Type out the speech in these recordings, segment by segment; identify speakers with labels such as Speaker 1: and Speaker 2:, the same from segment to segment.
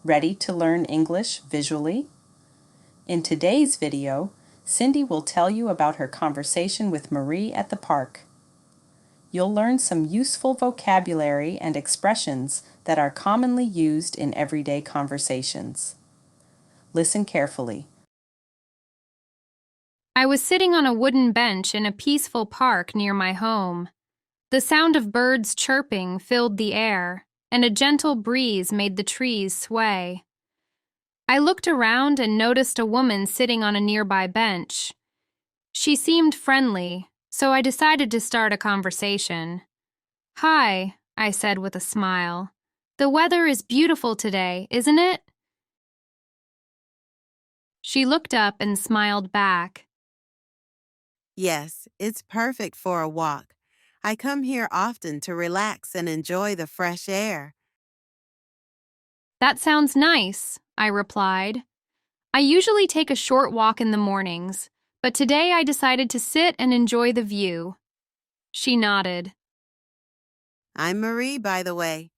Speaker 1: Ready to learn English visually? In today's video, Cindy will tell you about her conversation with Marie at the park. You'll learn some useful vocabulary and expressions that are commonly used in everyday conversations. Listen carefully.
Speaker 2: I was sitting on a wooden bench in a peaceful park near my home. The sound of birds chirping filled the air, and a gentle breeze made the trees sway. I looked around and noticed a woman sitting on a nearby bench. She seemed friendly, so I decided to start a conversation. "Hi," I said with a smile. "The weather is beautiful today, isn't it?" She looked up and smiled back.
Speaker 3: Yes, it's perfect for a walk. I come here often to relax and enjoy the fresh air.
Speaker 2: "That sounds nice," I replied. "I usually take a short walk in the mornings, but today I decided to sit and enjoy the view." She nodded.
Speaker 3: I'm Marie, by the way.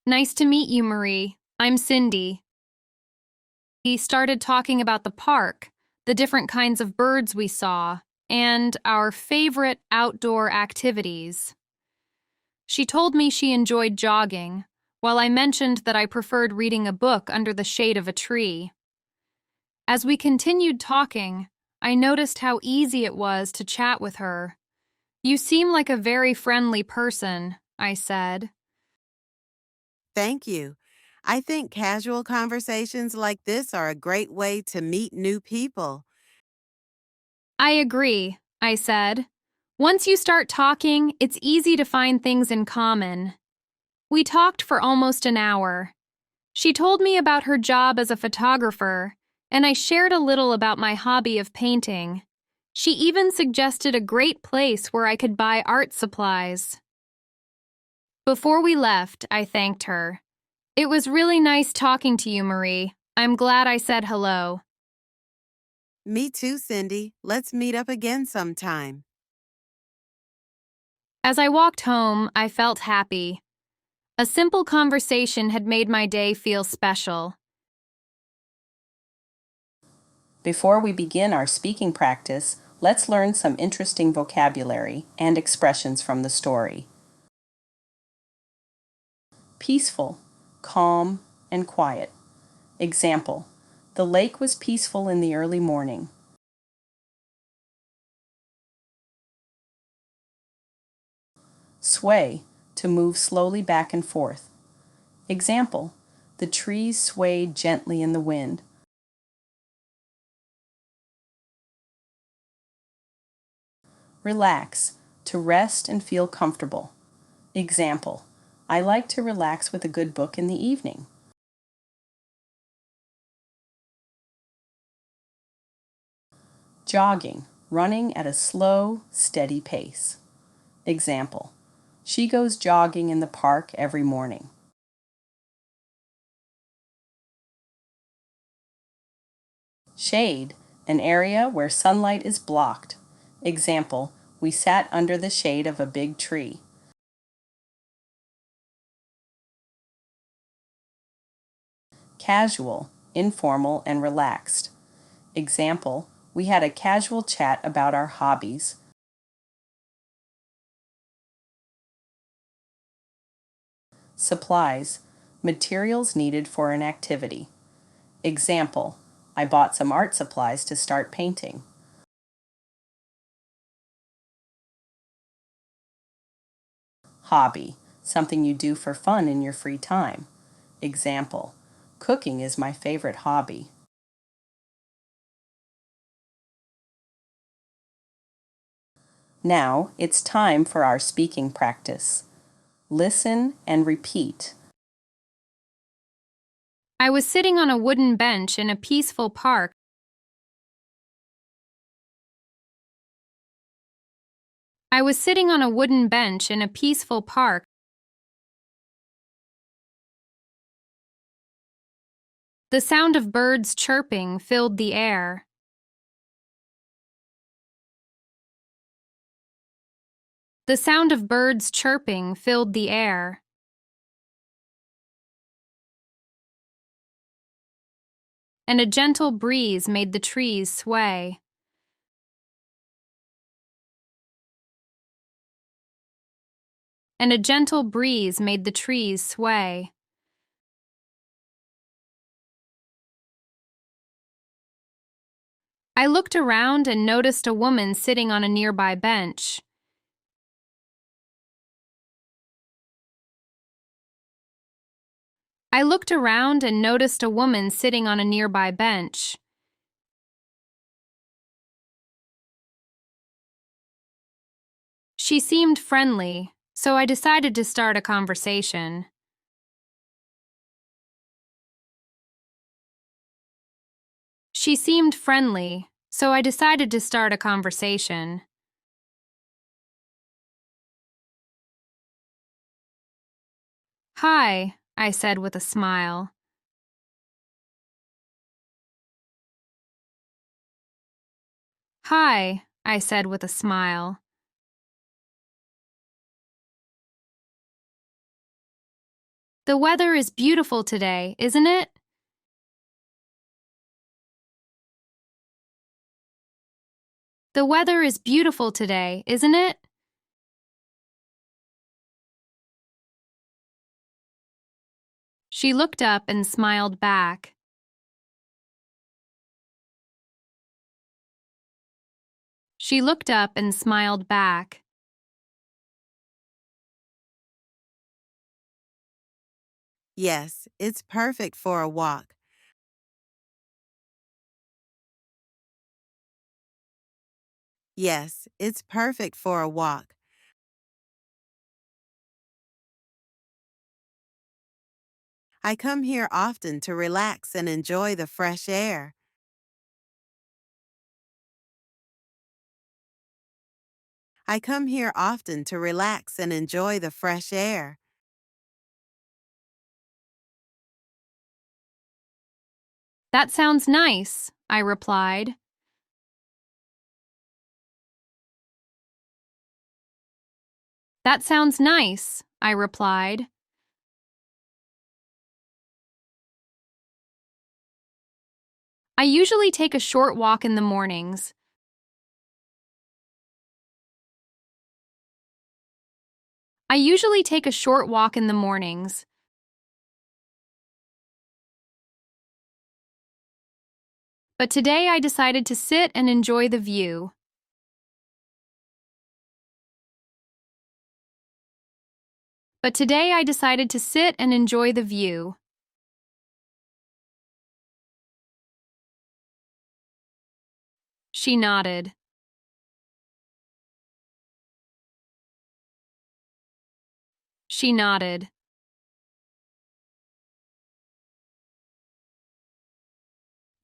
Speaker 2: "Nice to meet you, Marie. I'm Cindy." We started talking about the park, the different kinds of birds we saw, and our favorite outdoor activities. She told me she enjoyed jogging, while I mentioned that I preferred reading a book under the shade of a tree. As we continued talking, I noticed how easy it was to chat with her. "You seem like a very friendly person," I said.
Speaker 3: Thank you. I think casual conversations like this are a great way to meet new people.
Speaker 2: "I agree," I said. "Once you start talking, it's easy to find things in common." We talked for almost an hour. She told me about her job as a photographer, and I shared a little about my hobby of painting. She even suggested a great place where I could buy art supplies. Before we left, I thanked her. "It was really nice talking to you, Marie. I'm glad I said hello."
Speaker 3: Me too, Cindy. Let's meet up again sometime.
Speaker 2: As I walked home, I felt happy. A simple conversation had made my day feel special.
Speaker 1: Before we begin our speaking practice, let's learn some interesting vocabulary and expressions from the story. Peaceful, calm, and quiet. Example: the lake was peaceful in the early morning. Sway, to move slowly back and forth. Example: the trees swayed gently in the wind. Relax, to rest and feel comfortable. Example: I like to relax with a good book in the evening. Jogging, running at a slow, steady pace. Example: she goes jogging in the park every morning. Shade, an area where sunlight is blocked. Example: we sat under the shade of a big tree. Casual, informal, and relaxed. Example: we had a casual chat about our hobbies. Supplies, materials needed for an activity. Example: I bought some art supplies to start painting. Hobby, something you do for fun in your free time. Example: cooking is my favorite hobby. Now it's time for our speaking practice. Listen and repeat.
Speaker 2: I was sitting on a wooden bench in a peaceful park. I was sitting on a wooden bench in a peaceful park. The sound of birds chirping filled the air. The sound of birds chirping filled the air. and a gentle breeze made the trees sway. And a gentle breeze made the trees sway. I looked around and noticed a woman sitting on a nearby bench. I looked around and noticed a woman sitting on a nearby bench. She seemed friendly, so I decided to start a conversation. She seemed friendly, so I decided to start a conversation. Hi, I said with a smile. Hi, I said with a smile. The weather is beautiful today, isn't it? The weather is beautiful today, isn't it? She looked up and smiled back. She looked up and smiled back.
Speaker 3: Yes, it's perfect for a walk. Yes, it's perfect for a walk. I come here often to relax and enjoy the fresh air. I come here often to relax and enjoy the fresh air.
Speaker 2: That sounds nice, I replied. That sounds nice, I replied. I usually take a short walk in the mornings. I usually take a short walk in the mornings. But today I decided to sit and enjoy the view. But today I decided to sit and enjoy the view. She nodded. She nodded.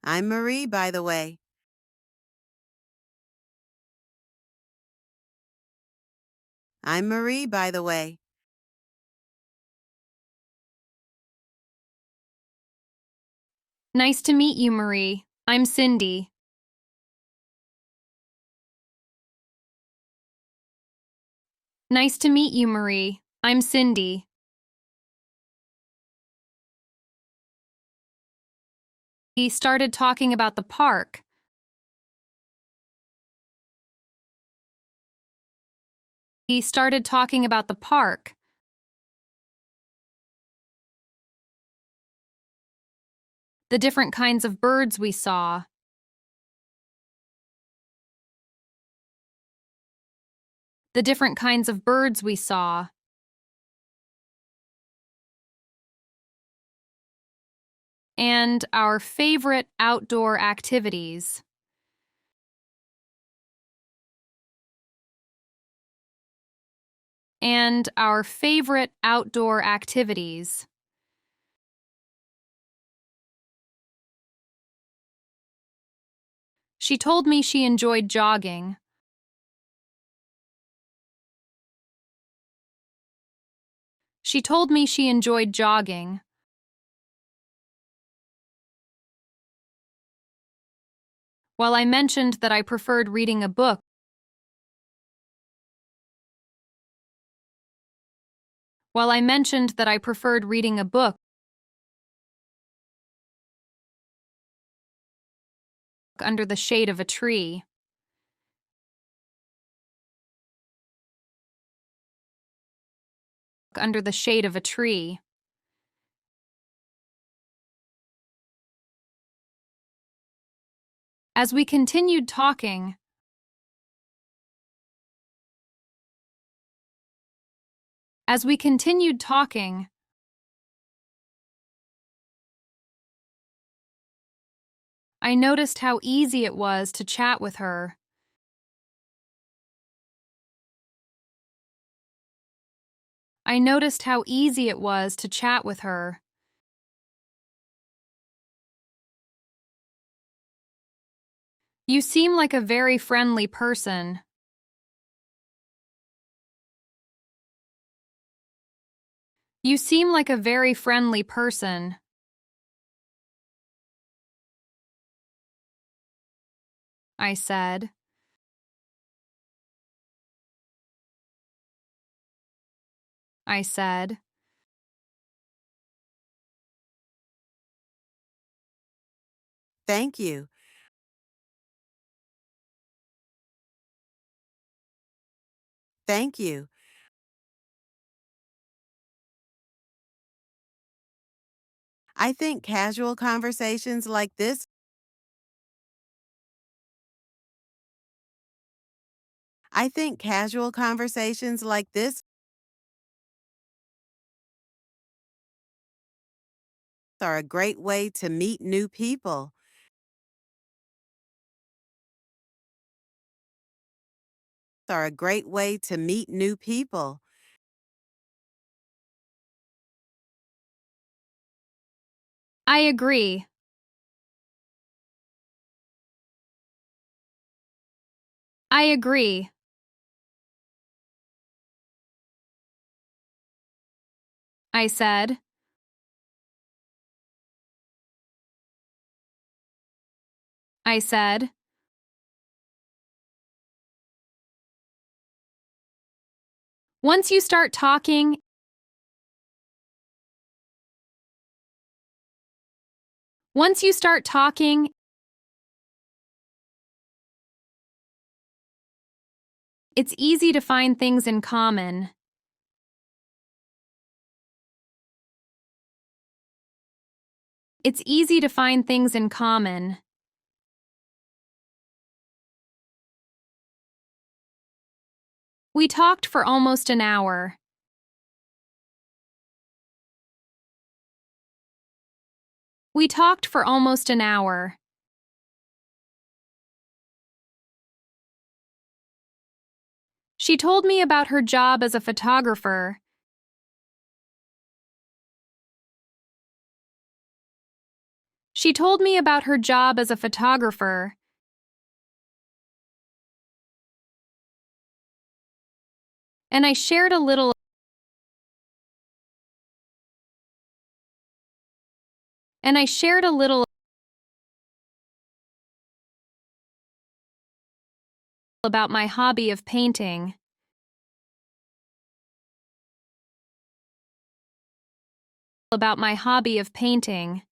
Speaker 3: I'm Marie, by the way. I'm Marie, by the way.
Speaker 2: Nice to meet you, Marie. I'm Cindy. Nice to meet you, Marie. I'm Cindy. He started talking about the park. He started talking about the park. The different kinds of birds we saw. The different kinds of birds we saw. And our favorite outdoor activities. And our favorite outdoor activities. She told me she enjoyed jogging. She told me she enjoyed jogging. While I mentioned that I preferred reading a book, while I mentioned that I preferred reading a book, under the shade of a tree. Under the shade of a tree. As we continued talking, I noticed how easy it was to chat with her. You seem like a very friendly person. You seem like a very friendly person. I said.
Speaker 3: Thank you. Thank you. I think casual conversations like this are a great way to meet new people. Are a great way to meet new people.
Speaker 2: I agree. I agree. I said. Once you start talking, it's easy to find things in common. It's easy to find things in common. We talked for almost an hour. We talked for almost an hour. She told me about her job as a photographer. She told me about her job as a photographer. And I shared a little about my hobby of painting. About my hobby of painting.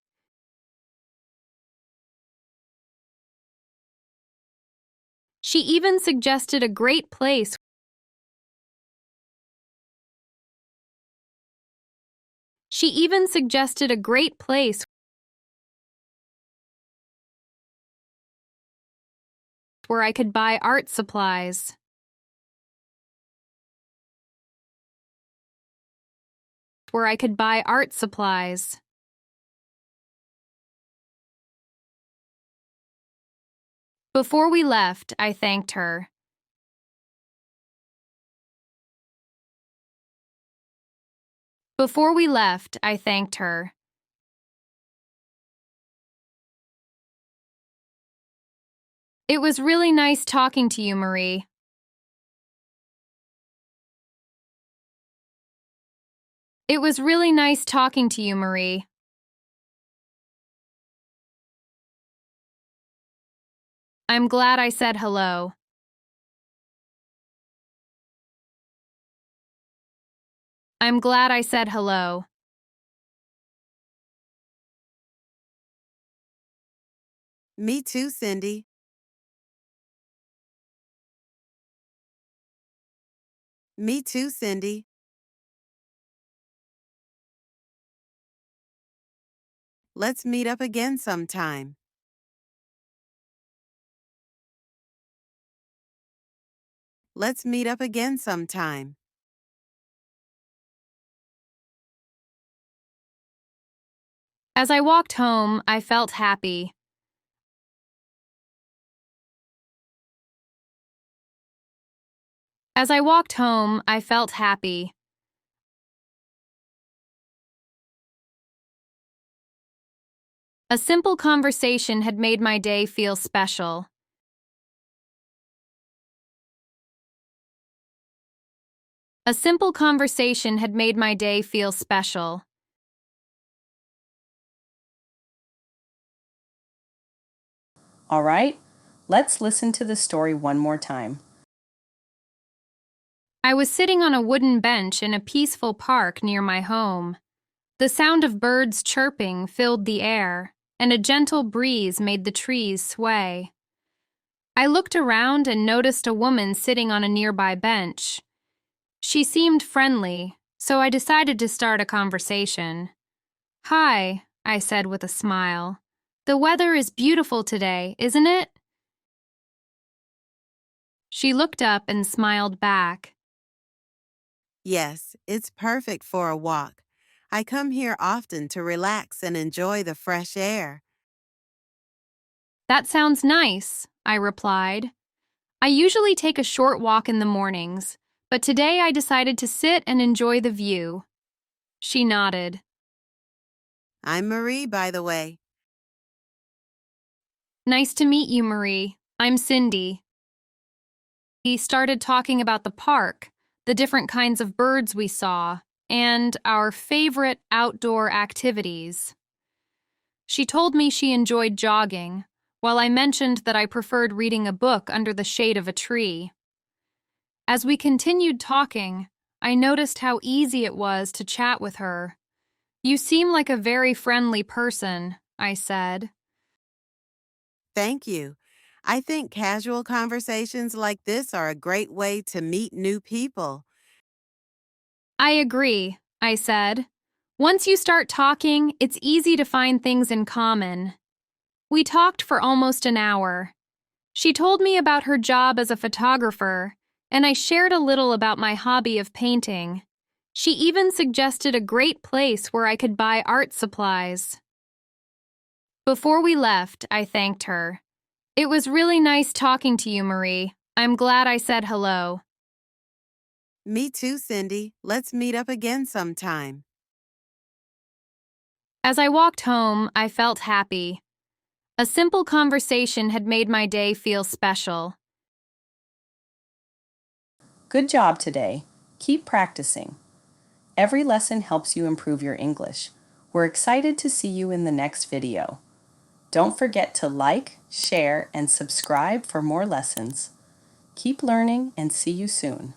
Speaker 2: She even suggested a great place where I could buy art supplies. Before we left, I thanked her. Before we left, I thanked her. It was really nice talking to you, Marie. It was really nice talking to you, Marie. I'm glad I said hello. I'm glad I said hello.
Speaker 3: Me too, Cindy. Me too, Cindy. Let's meet up again sometime. Let's meet up again sometime.
Speaker 2: As I walked home, I felt happy. As I walked home, I felt happy. A simple conversation had made my day feel special. A simple conversation had made my day feel special.
Speaker 1: All right, let's listen to the story one more time.
Speaker 2: I was sitting on a wooden bench in a peaceful park near my home. The sound of birds chirping filled the air, and a gentle breeze made the trees sway. I looked around and noticed a woman sitting on a nearby bench. She seemed friendly, so I decided to start a conversation. "Hi," I said with a smile. "The weather is beautiful today, isn't it?" She looked up and smiled back.
Speaker 3: Yes, it's perfect for a walk. I come here often to relax and enjoy the fresh air.
Speaker 2: "That sounds nice," I replied. "I usually take a short walk in the mornings, but today I decided to sit and enjoy the view." She nodded.
Speaker 3: I'm Marie, by the way.
Speaker 2: "Nice to meet you, Marie. I'm Cindy." He started talking about the park, the different kinds of birds we saw, and our favorite outdoor activities. She told me she enjoyed jogging, while I mentioned that I preferred reading a book under the shade of a tree. As we continued talking, I noticed how easy it was to chat with her. "You seem like a very friendly person," I said.
Speaker 3: Thank you. I think casual conversations like this are a great way to meet new people.
Speaker 2: "I agree," I said. "Once you start talking, it's easy to find things in common." We talked for almost an hour. She told me about her job as a photographer, and I shared a little about my hobby of painting. She even suggested a great place where I could buy art supplies. Before we left, I thanked her. "It was really nice talking to you, Marie. I'm glad I said hello."
Speaker 3: Me too, Cindy. Let's meet up again sometime.
Speaker 2: As I walked home, I felt happy. A simple conversation had made my day feel special.
Speaker 1: Good job today. Keep practicing. Every lesson helps you improve your English. We're excited to see you in the next video. Don't forget to like, share, and subscribe for more lessons. Keep learning and see you soon.